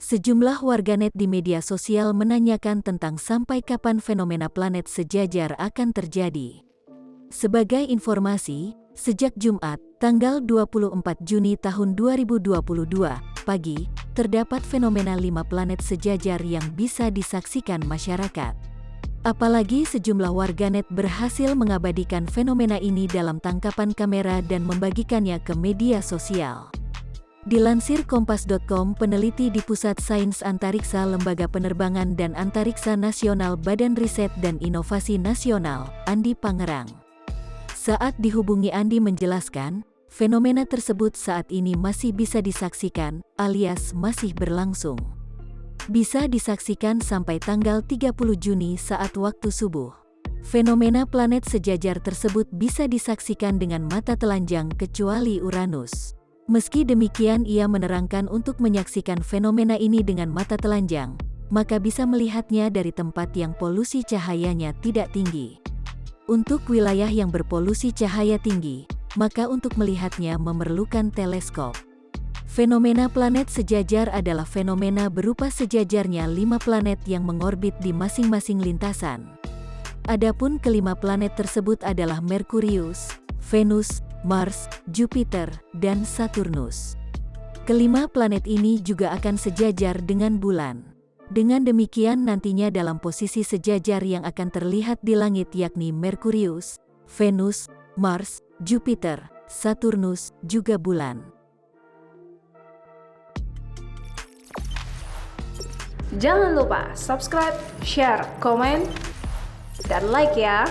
Sejumlah warganet di media sosial menanyakan tentang sampai kapan fenomena planet sejajar akan terjadi. Sebagai informasi, sejak Jumat, tanggal 24 Juni tahun 2022, pagi, terdapat fenomena 5 planet sejajar yang bisa disaksikan masyarakat. Apalagi sejumlah warganet berhasil mengabadikan fenomena ini dalam tangkapan kamera dan membagikannya ke media sosial. Dilansir Kompas.com, peneliti di Pusat Sains Antariksa Lembaga Penerbangan dan Antariksa Nasional Badan Riset dan Inovasi Nasional, Andi Pangerang. Saat dihubungi, Andi menjelaskan, fenomena tersebut saat ini masih bisa disaksikan, alias masih berlangsung. Bisa disaksikan sampai tanggal 30 Juni saat waktu subuh. Fenomena planet sejajar tersebut bisa disaksikan dengan mata telanjang kecuali Uranus. Meski demikian, ia menerangkan untuk menyaksikan fenomena ini dengan mata telanjang, maka bisa melihatnya dari tempat yang polusi cahayanya tidak tinggi. Untuk wilayah yang berpolusi cahaya tinggi, maka untuk melihatnya memerlukan teleskop. Fenomena planet sejajar adalah fenomena berupa sejajarnya 5 planet yang mengorbit di masing-masing lintasan. Adapun kelima planet tersebut adalah Merkurius, Venus, Mars, Jupiter, dan Saturnus. Kelima planet ini juga akan sejajar dengan bulan. Dengan demikian nantinya dalam posisi sejajar yang akan terlihat di langit yakni Merkurius, Venus, Mars, Jupiter, Saturnus, juga bulan. Jangan lupa subscribe, share, komen, dan like ya!